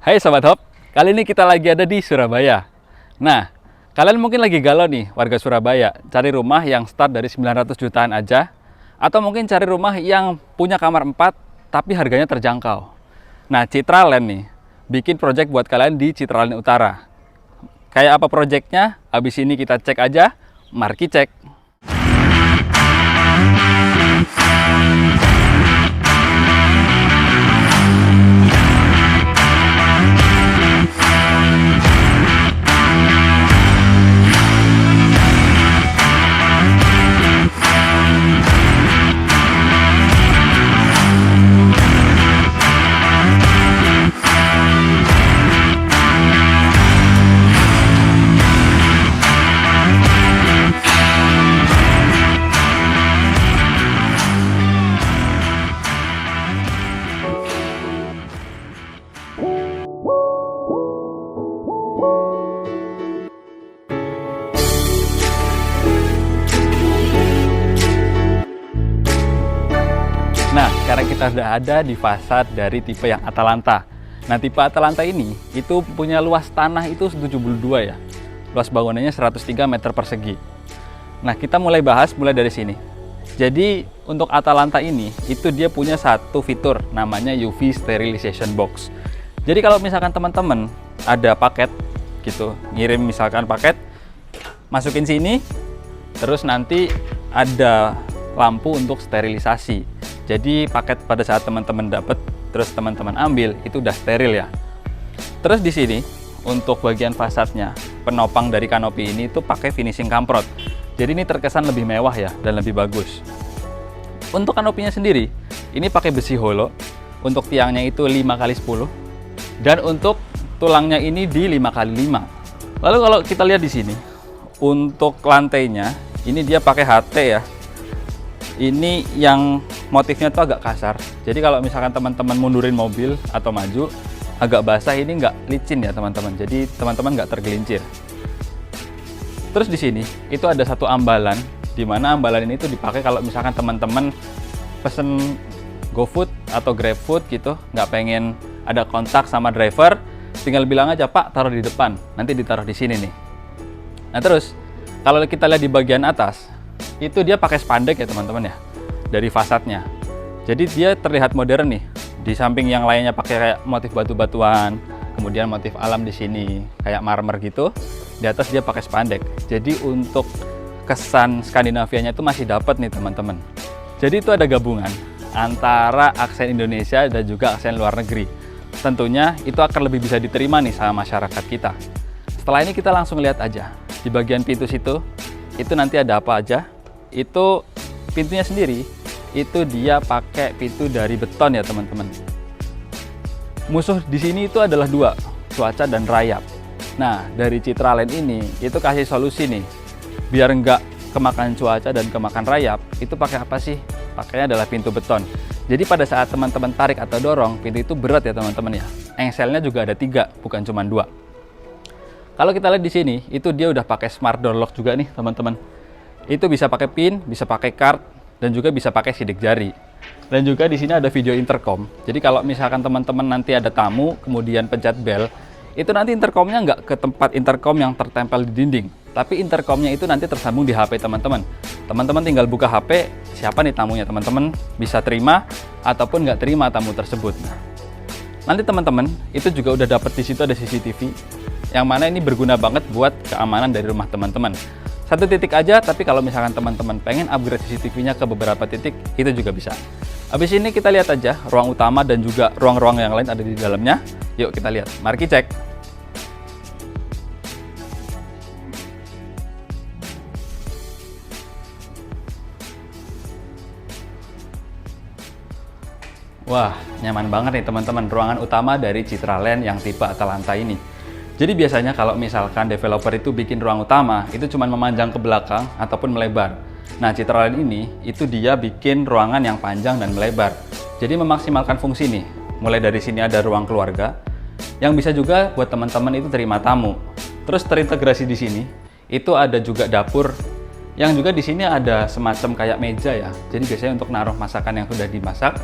Hai Sobat Hop, kali ini kita lagi ada di Surabaya. Nah, kalian mungkin lagi galau nih warga Surabaya, cari rumah yang start dari 900 jutaan aja, atau mungkin cari rumah yang punya kamar 4 tapi harganya terjangkau. Nah, Citraland nih, bikin project buat kalian di Citraland Utara. Kayak apa projectnya? Habis ini kita cek aja, mari cek. Nah, sekarang kita sudah ada di fasad dari tipe yang Atalanta. Nah, tipe Atalanta ini itu punya luas tanah itu 72 ya. Luas bangunannya 103 meter persegi. Nah, kita mulai bahas mulai dari sini. Jadi, untuk Atalanta ini, itu dia punya satu fitur namanya UV Sterilization Box. Jadi, kalau misalkan teman-teman ada paket gitu, ngirim misalkan paket, masukin sini, terus nanti ada lampu untuk sterilisasi. Jadi paket pada saat teman-teman dapat, terus teman-teman ambil, itu udah steril ya. Terus di sini untuk bagian fasadnya, penopang dari kanopi ini itu pakai finishing kamprot. Jadi ini terkesan lebih mewah ya dan lebih bagus. Untuk kanopinya sendiri, ini pakai besi holo. Untuk tiangnya itu 5x10 dan untuk tulangnya ini di 5x5. Lalu kalau kita lihat di sini, untuk lantainya ini dia pakai HT ya. Ini yang motifnya tuh agak kasar. Jadi kalau misalkan teman-teman mundurin mobil atau maju, agak basah, ini nggak licin ya teman-teman. Jadi teman-teman nggak tergelincir. Terus di sini itu ada satu ambalan, di mana ambalan ini tuh dipakai kalau misalkan teman-teman pesen GoFood atau GrabFood gitu, nggak pengen ada kontak sama driver, tinggal bilang aja, Pak taruh di depan, nanti ditaruh di sini nih. Nah terus kalau kita lihat di bagian atas, itu dia pakai spandek ya teman-teman ya, dari fasadnya. Jadi dia terlihat modern nih. Di samping yang lainnya pakai kayak motif batu-batuan, kemudian motif alam di sini kayak marmer gitu. Di atas dia pakai spandek. Jadi untuk kesan Skandinavianya itu masih dapat nih teman-teman. Jadi itu ada gabungan antara aksen Indonesia dan juga aksen luar negeri. Tentunya itu akan lebih bisa diterima nih sama masyarakat kita. Setelah ini kita langsung lihat aja di bagian pintu situ, itu nanti ada apa aja. Itu pintunya sendiri itu dia pakai pintu dari beton ya teman-teman. Musuh di sini itu adalah dua, cuaca dan rayap. Nah dari Citraland ini itu kasih solusi nih biar nggak kemakan cuaca dan kemakan rayap. Itu pakai apa sih? Pakainya adalah pintu beton. Jadi pada saat teman-teman tarik atau dorong, pintu itu berat ya teman-teman ya. Engselnya juga ada 3, bukan cuma 2. Kalau kita lihat di sini itu dia udah pakai smart door lock juga nih teman-teman. Itu bisa pakai pin, bisa pakai card, dan juga bisa pakai sidik jari. Dan juga di sini ada video intercom. Jadi kalau misalkan teman-teman nanti ada tamu, kemudian pencet bel, itu nanti intercomnya nggak ke tempat intercom yang tertempel di dinding. Tapi intercomnya itu nanti tersambung di HP teman-teman. Teman-teman tinggal buka HP, siapa nih tamunya teman-teman, bisa terima ataupun nggak terima tamu tersebut. Nah, nanti teman-teman itu juga udah dapat di situ ada CCTV, yang mana ini berguna banget buat keamanan dari rumah teman-teman. Satu titik aja, tapi kalau misalkan teman-teman pengen upgrade CCTV-nya ke beberapa titik, itu juga bisa. Habis ini kita lihat aja ruang utama dan juga ruang-ruang yang lain ada di dalamnya. Yuk kita lihat, mari kita cek. Wah, nyaman banget nih teman-teman ruangan utama dari Citraland yang tipe Atalanta ini. Jadi biasanya kalau misalkan developer itu bikin ruang utama, itu cuma memanjang ke belakang ataupun melebar. Nah, Citraland ini, itu dia bikin ruangan yang panjang dan melebar. Jadi memaksimalkan fungsi nih. Mulai dari sini ada ruang keluarga, yang bisa juga buat teman-teman itu terima tamu. Terus terintegrasi di sini, itu ada juga dapur, yang juga di sini ada semacam kayak meja ya. Jadi biasanya untuk naruh masakan yang sudah dimasak,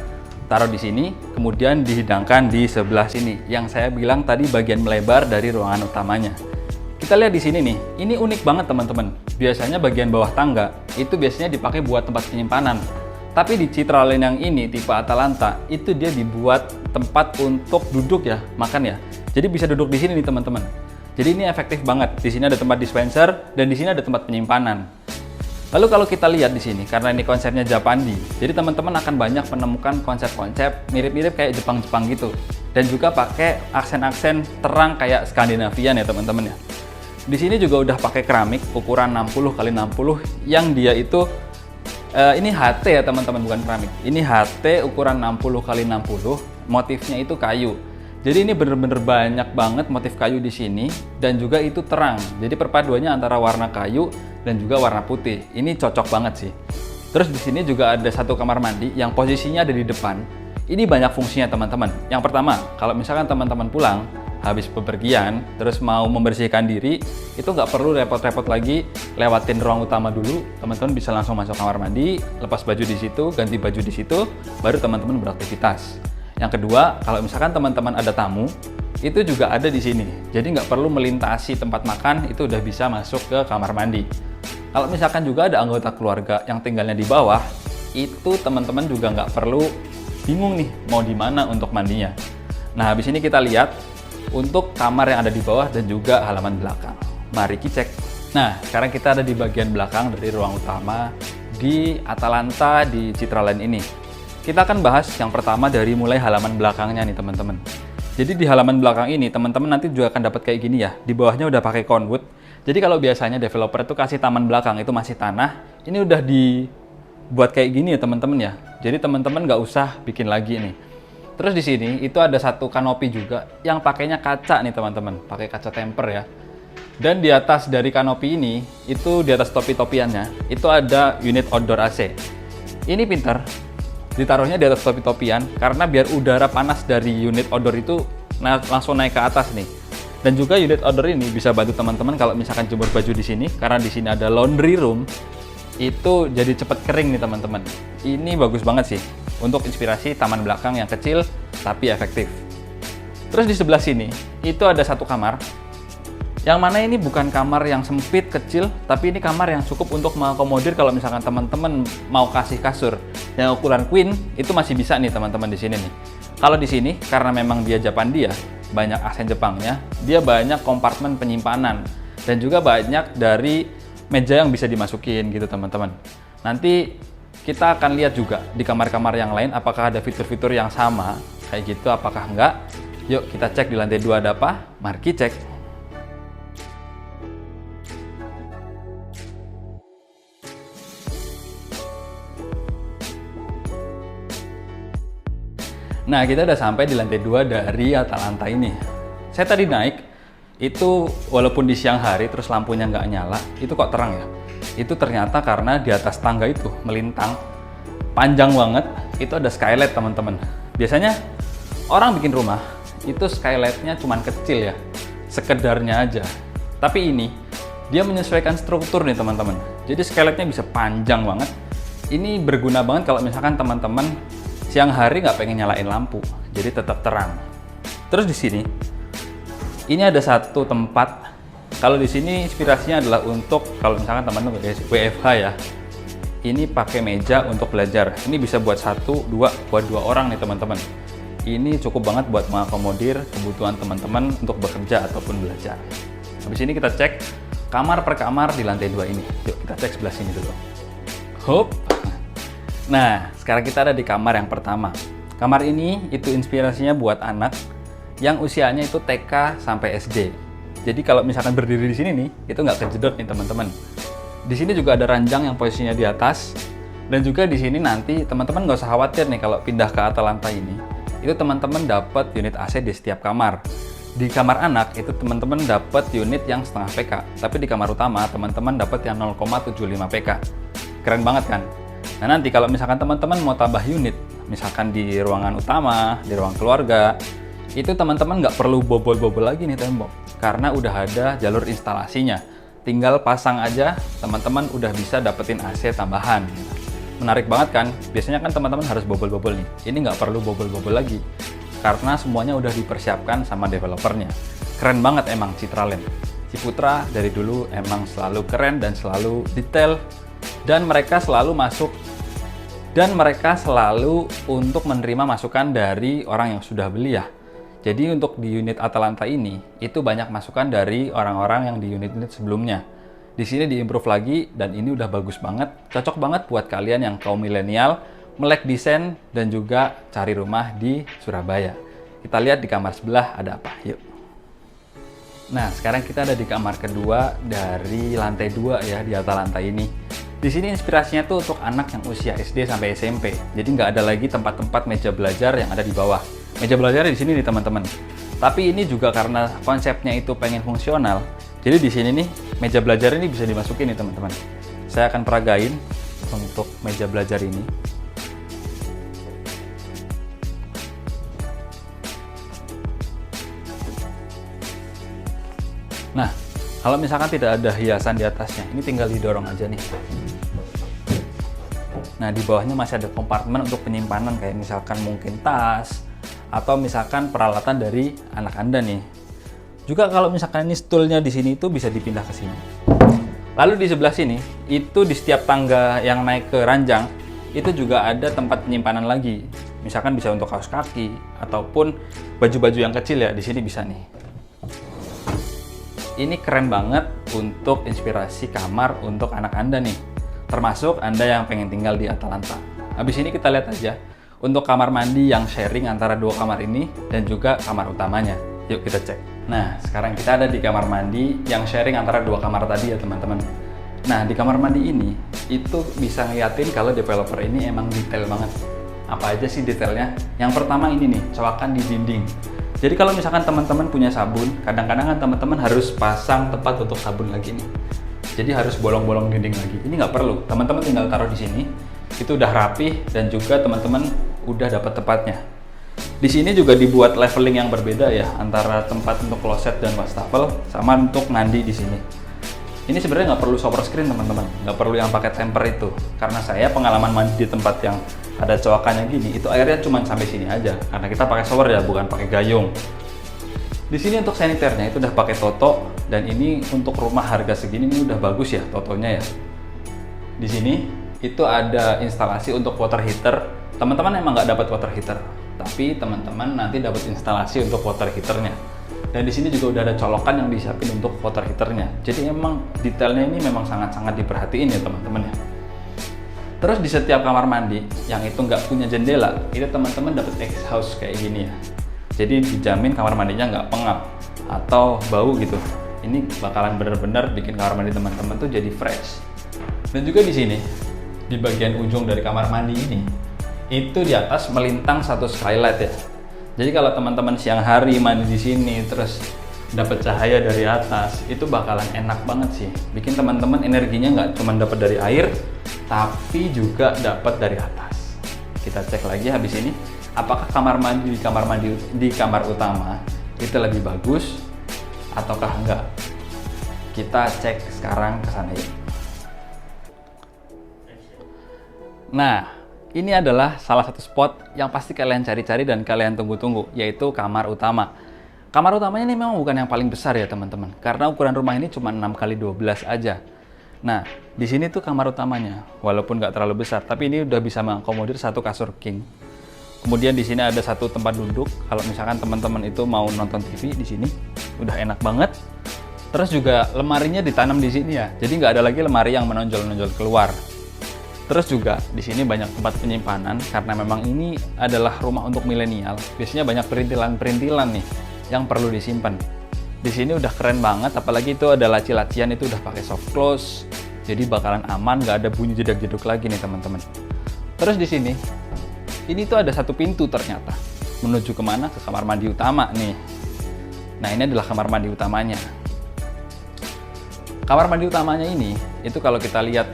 taruh di sini, kemudian dihidangkan di sebelah sini. Yang saya bilang tadi bagian melebar dari ruangan utamanya. Kita lihat di sini nih, ini unik banget teman-teman. Biasanya bagian bawah tangga itu biasanya dipakai buat tempat penyimpanan. Tapi di Citraland yang ini, tipe Atalanta, itu dia dibuat tempat untuk duduk ya, makan ya. Jadi bisa duduk di sini nih teman-teman. Jadi ini efektif banget. Di sini ada tempat dispenser dan di sini ada tempat penyimpanan. Lalu kalau kita lihat di sini, karena ini konsepnya Japandi, jadi teman-teman akan banyak menemukan konsep-konsep mirip-mirip kayak Jepang-Jepang gitu. Dan juga pakai aksen-aksen terang kayak Skandinavian ya teman-teman ya. Di sini juga udah pakai keramik ukuran 60x60 yang dia itu ini HT ya teman-teman, bukan keramik. Ini HT ukuran 60x60, motifnya itu kayu. Jadi ini bener-bener banyak banget motif kayu di sini dan juga itu terang. Jadi perpaduannya antara warna kayu dan juga warna putih. Ini cocok banget sih. Terus di sini juga ada satu kamar mandi yang posisinya ada di depan. Ini banyak fungsinya teman-teman. Yang pertama, kalau misalkan teman-teman pulang habis bepergian, terus mau membersihkan diri, itu nggak perlu repot-repot lagi lewatin ruang utama dulu. Teman-teman bisa langsung masuk kamar mandi, lepas baju di situ, ganti baju di situ, baru teman-teman beraktivitas. Yang kedua, kalau misalkan teman-teman ada tamu, itu juga ada di sini. Jadi nggak perlu melintasi tempat makan, itu udah bisa masuk ke kamar mandi. Kalau misalkan juga ada anggota keluarga yang tinggalnya di bawah, itu teman-teman juga nggak perlu bingung nih mau di mana untuk mandinya. Nah, habis ini kita lihat untuk kamar yang ada di bawah dan juga halaman belakang. Mari kita cek. Nah, sekarang kita ada di bagian belakang dari ruang utama di Atalanta di Citraland ini. Kita akan bahas yang pertama dari mulai halaman belakangnya nih teman-teman. Jadi di halaman belakang ini teman-teman nanti juga akan dapat kayak gini ya. Di bawahnya udah pakai conwood. Jadi kalau biasanya developer itu kasih taman belakang itu masih tanah, ini udah dibuat kayak gini ya teman-teman ya. Jadi teman-teman nggak usah bikin lagi nih. Terus di sini itu ada satu kanopi juga yang pakainya kaca nih teman-teman, pakai kaca temper ya. Dan di atas dari kanopi ini, itu di atas topi-topiannya, itu ada unit outdoor AC. Ini pinter, ditaruhnya di atas topi-topian karena biar udara panas dari unit outdoor itu langsung naik ke atas nih. Dan juga unit outdoor ini bisa bantu teman-teman kalau misalkan jemur baju di sini, karena di sini ada laundry room, itu jadi cepet kering nih teman-teman. Ini bagus banget sih untuk inspirasi taman belakang yang kecil tapi efektif. Terus di sebelah sini itu ada satu kamar yang mana ini bukan kamar yang sempit kecil, tapi ini kamar yang cukup untuk mengakomodir kalau misalkan teman-teman mau kasih kasur yang ukuran queen, itu masih bisa nih teman-teman di sini nih. Kalau di sini karena memang dia Japandi ya, banyak aksen Jepangnya, dia banyak kompartemen penyimpanan dan juga banyak dari meja yang bisa dimasukin gitu teman-teman. Nanti kita akan lihat juga di kamar-kamar yang lain apakah ada fitur-fitur yang sama kayak gitu, apakah enggak. Yuk kita cek di lantai 2 ada apa. Mari kita cek. Nah, kita udah sampai di lantai 2 dari Atalanta ini. Saya tadi naik, itu walaupun di siang hari terus lampunya nggak nyala, itu kok terang ya. Itu ternyata karena di atas tangga itu melintang panjang banget, itu ada skylight teman-teman. Biasanya orang bikin rumah itu skylightnya cuman kecil ya, sekedarnya aja. Tapi ini dia menyesuaikan struktur nih teman-teman. Jadi skylightnya bisa panjang banget. Ini berguna banget kalau misalkan teman-teman siang hari nggak pengen nyalain lampu, jadi tetap terang. Terus di sini ini ada satu tempat. Kalau di sini inspirasinya adalah untuk kalau misalkan teman-teman WFH ya, ini pakai meja untuk belajar. Ini bisa buat 1, 2, buat 2 orang nih teman-teman. Ini cukup banget buat mengakomodir kebutuhan teman-teman untuk bekerja ataupun belajar. Habis ini kita cek kamar per kamar di lantai 2 ini. Yuk kita cek sebelah sini dulu. Hop. Nah, sekarang kita ada di kamar yang pertama. Kamar ini itu inspirasinya buat anak yang usianya itu TK sampai SD. Jadi kalau misalkan berdiri di sini nih, itu nggak kejedot nih teman-teman. Di sini juga ada ranjang yang posisinya di atas. Dan juga di sini nanti teman-teman nggak usah khawatir nih kalau pindah ke Atalanta ini. Itu teman-teman dapat unit AC di setiap kamar. Di kamar anak itu teman-teman dapat unit yang setengah PK. Tapi di kamar utama teman-teman dapat yang 0,75 PK. Keren banget kan? Nah nanti kalau misalkan teman-teman mau tambah unit, misalkan di ruangan utama, di ruang keluarga, itu teman-teman nggak perlu bobol-bobol lagi nih tembok. Karena udah ada jalur instalasinya. Tinggal pasang aja, teman-teman udah bisa dapetin AC tambahan. Menarik banget kan? Biasanya kan teman-teman harus bobol-bobol nih. Ini nggak perlu bobol-bobol lagi, karena semuanya udah dipersiapkan sama developernya. Keren banget emang Citraland. Ciputra dari dulu emang selalu keren dan selalu detail, dan mereka selalu untuk menerima masukan dari orang yang sudah beli ya. Jadi untuk di unit Atalanta ini, itu banyak masukan dari orang-orang yang di unit-unit sebelumnya. Di sini diimprove lagi dan ini udah bagus banget, cocok banget buat kalian yang kaum milenial, melek desain dan juga cari rumah di Surabaya. Kita lihat di kamar sebelah ada apa, yuk. Nah, sekarang kita ada di kamar kedua dari lantai 2 ya di Atalanta ini. Di sini inspirasinya tuh untuk anak yang usia SD sampai SMP. Jadi nggak ada lagi tempat-tempat meja belajar yang ada di bawah. Meja belajar di sini nih teman-teman. Tapi ini juga karena konsepnya itu pengen fungsional. Jadi di sini nih meja belajar ini bisa dimasukin nih teman-teman. Saya akan peragain untuk meja belajar ini. Nah, kalau misalkan tidak ada hiasan di atasnya, ini tinggal didorong aja nih. Nah, di bawahnya masih ada kompartemen untuk penyimpanan kayak misalkan mungkin tas atau misalkan peralatan dari anak Anda nih. Juga kalau misalkan ini stoolnya di sini itu bisa dipindah ke sini. Lalu di sebelah sini, itu di setiap tangga yang naik ke ranjang, itu juga ada tempat penyimpanan lagi. Misalkan bisa untuk kaos kaki ataupun baju-baju yang kecil ya, di sini bisa nih. Ini keren banget untuk inspirasi kamar untuk anak Anda nih. Termasuk Anda yang pengen tinggal di Atalanta. Habis ini kita lihat aja untuk kamar mandi yang sharing antara dua kamar ini dan juga kamar utamanya. Yuk kita cek. Nah, sekarang kita ada di kamar mandi yang sharing antara dua kamar tadi ya teman-teman. Nah, di kamar mandi ini, itu bisa ngeliatin kalau developer ini emang detail banget. Apa aja sih detailnya? Yang pertama ini nih, cowakan di dinding. Jadi kalau misalkan teman-teman punya sabun, kadang-kadang kan teman-teman harus pasang tempat untuk sabun lagi nih. Jadi harus bolong-bolong dinding lagi. Ini nggak perlu, teman-teman tinggal taruh di sini. Itu udah rapih dan juga teman-teman udah dapat tempatnya. Di sini juga dibuat leveling yang berbeda ya, antara tempat untuk kloset dan wastafel sama untuk mandi di sini. Ini sebenarnya nggak perlu shower screen teman-teman, nggak perlu yang pakai temper itu. Karena saya pengalaman mandi di tempat yang ada cowakannya gini, itu airnya cuma sampai sini aja. Karena kita pakai shower ya, bukan pakai gayung. Di sini untuk saniternya itu udah pakai Toto, dan ini untuk rumah harga segini ini udah bagus ya Totonya ya. Di sini itu ada instalasi untuk water heater. Teman-teman emang nggak dapat water heater, tapi teman-teman nanti dapat instalasi untuk water heaternya. Dan di sini juga udah ada colokan yang disiapin untuk water heaternya. Jadi emang detailnya ini memang sangat-sangat diperhatiin ya teman-teman ya. Terus di setiap kamar mandi yang itu nggak punya jendela, itu teman-teman dapat exhaust kayak gini ya. Jadi dijamin kamar mandinya nggak pengap atau bau gitu. Ini bakalan bener-bener bikin kamar mandi teman-teman tuh jadi fresh. Dan juga di sini, di bagian ujung dari kamar mandi ini, itu di atas melintang satu skylight ya. Jadi kalau teman-teman siang hari mandi di sini terus dapat cahaya dari atas, itu bakalan enak banget sih. Bikin teman-teman energinya nggak cuma dapat dari air, tapi juga dapat dari atas. Kita cek lagi habis ini, apakah kamar mandi di kamar utama itu lebih bagus ataukah enggak? Kita cek sekarang ke sana yuk. Nah, ini adalah salah satu spot yang pasti kalian cari-cari dan kalian tunggu-tunggu, yaitu kamar utama. Kamar utamanya ini memang bukan yang paling besar ya teman-teman, karena ukuran rumah ini cuma 6x12 aja. Nah, di sini tuh kamar utamanya, walaupun nggak terlalu besar, tapi ini udah bisa mengakomodir satu kasur king. Kemudian di sini ada satu tempat duduk, kalau misalkan teman-teman itu mau nonton TV di sini, udah enak banget. Terus juga lemarinya ditanam di sini ya, jadi nggak ada lagi lemari yang menonjol-nonjol keluar. Terus juga di sini banyak tempat penyimpanan karena memang ini adalah rumah untuk milenial. Biasanya banyak perintilan-perintilan nih yang perlu disimpan. Di sini udah keren banget, apalagi itu ada laci-lacian itu udah pakai soft close. Jadi bakalan aman, nggak ada bunyi jedak-jeduk lagi nih teman-teman. Terus di sini, ini tuh ada satu pintu ternyata menuju kemana? Ke kamar mandi utama nih. Nah ini adalah kamar mandi utamanya. Kamar mandi utamanya ini, itu kalau kita lihat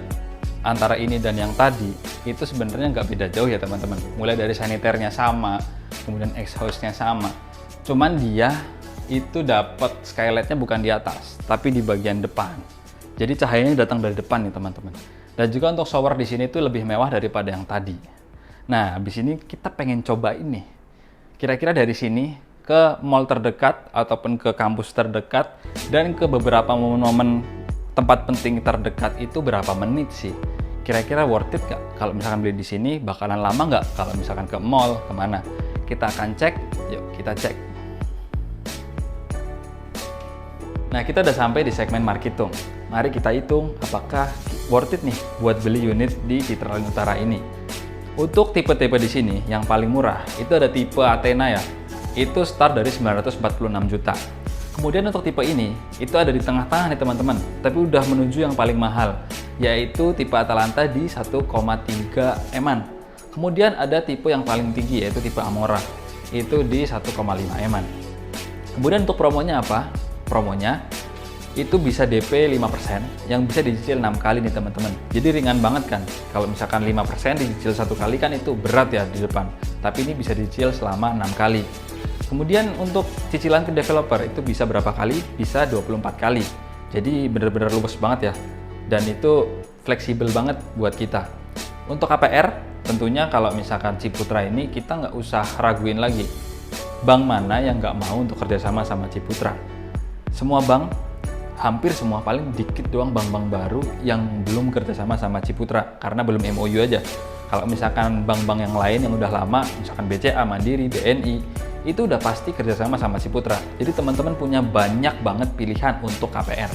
antara ini dan yang tadi, itu sebenarnya nggak beda jauh ya teman-teman. Mulai dari saniternya sama, kemudian exhaust-nya sama. Cuman dia itu dapat skylight-nya bukan di atas, tapi di bagian depan. Jadi cahayanya datang dari depan nih teman-teman. Dan juga untuk shower di sini tuh lebih mewah daripada yang tadi. Nah, habis ini kita pengen coba ini. Kira-kira dari sini ke mall terdekat ataupun ke kampus terdekat dan ke beberapa momen-momen tempat penting terdekat itu berapa menit sih? Kira-kira worth it nggak? Kalau misalkan beli di sini bakalan lama nggak? Kalau misalkan ke mall kemana? Kita akan cek. Yuk kita cek. Nah, kita udah sampai di segmen Markitung. Mari kita hitung apakah worth it nih buat beli unit di Citraland Utara ini. Untuk tipe-tipe di sini yang paling murah itu ada tipe Athena ya. Itu start dari 946 juta. Kemudian untuk tipe ini itu ada di tengah-tengah nih teman-teman, tapi udah menuju yang paling mahal, yaitu tipe Atalanta di 1,3 M-an. Kemudian ada tipe yang paling tinggi yaitu tipe Amora. Itu di 1,5 M-an. Kemudian untuk promonya apa? Promonya itu bisa DP 5% yang bisa dicicil 6 kali nih teman-teman. Jadi ringan banget kan. Kalau misalkan 5% dicicil 1 kali kan itu berat ya di depan. Tapi ini bisa dicicil selama 6 kali. Kemudian untuk cicilan ke developer itu bisa berapa kali? Bisa 24 kali. Jadi bener-bener luas banget ya. Dan itu fleksibel banget buat kita. Untuk KPR tentunya kalau misalkan Ciputra ini kita nggak usah raguin lagi. Bank mana yang nggak mau untuk kerjasama sama Ciputra? Semua bank, hampir semua, paling dikit doang bank-bank baru yang belum kerjasama sama Ciputra karena belum MOU aja. Kalau misalkan bank-bank yang lain yang udah lama, misalkan BCA, Mandiri, BNI, itu udah pasti kerjasama sama Ciputra. Jadi teman-teman punya banyak banget pilihan untuk KPR.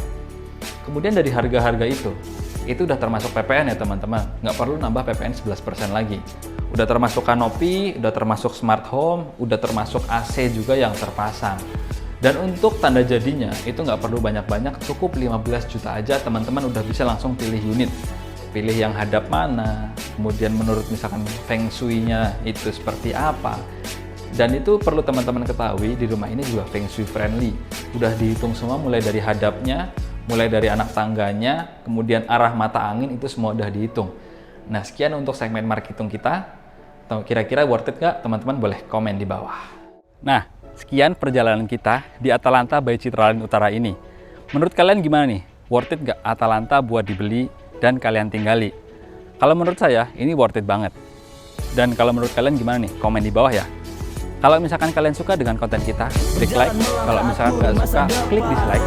Kemudian dari harga-harga itu udah termasuk PPN ya teman-teman. Nggak perlu nambah PPN 11% lagi. Udah termasuk kanopi, udah termasuk smart home, udah termasuk AC juga yang terpasang. Dan untuk tanda jadinya itu nggak perlu banyak-banyak, cukup 15 juta aja teman-teman udah bisa langsung pilih unit. Pilih yang hadap mana, kemudian menurut misalkan feng shui-nya itu seperti apa. Dan itu perlu teman-teman ketahui, di rumah ini juga feng shui friendly. Udah dihitung semua mulai dari hadapnya, mulai dari anak tangganya, kemudian arah mata angin itu semua udah dihitung. Nah, sekian untuk segmen Markitung kita. Kira-kira worth it nggak? Teman-teman boleh komen di bawah. Nah, sekian perjalanan kita di Atalanta by Citraland Utara ini. Menurut kalian gimana nih? Worth it nggak Atalanta buat dibeli dan kalian tinggali? Kalau menurut saya, ini worth it banget. Dan kalau menurut kalian gimana nih? Komen di bawah ya. Kalau misalkan kalian suka dengan konten kita, klik like. Kalau misalkan nggak suka, klik dislike.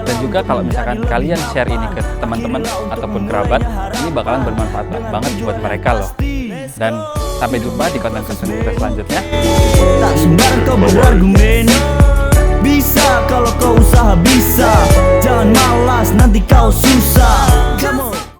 Dan juga kalau misalkan kalian share ini ke teman-teman ataupun kerabat, ini bakalan bermanfaat banget buat mereka loh. Dan sampai jumpa di konten-konten kita selanjutnya. Tak sembarang kau berargumen. Bisa kalau kau usaha bisa. Jangan malas nanti kau susah. Come on.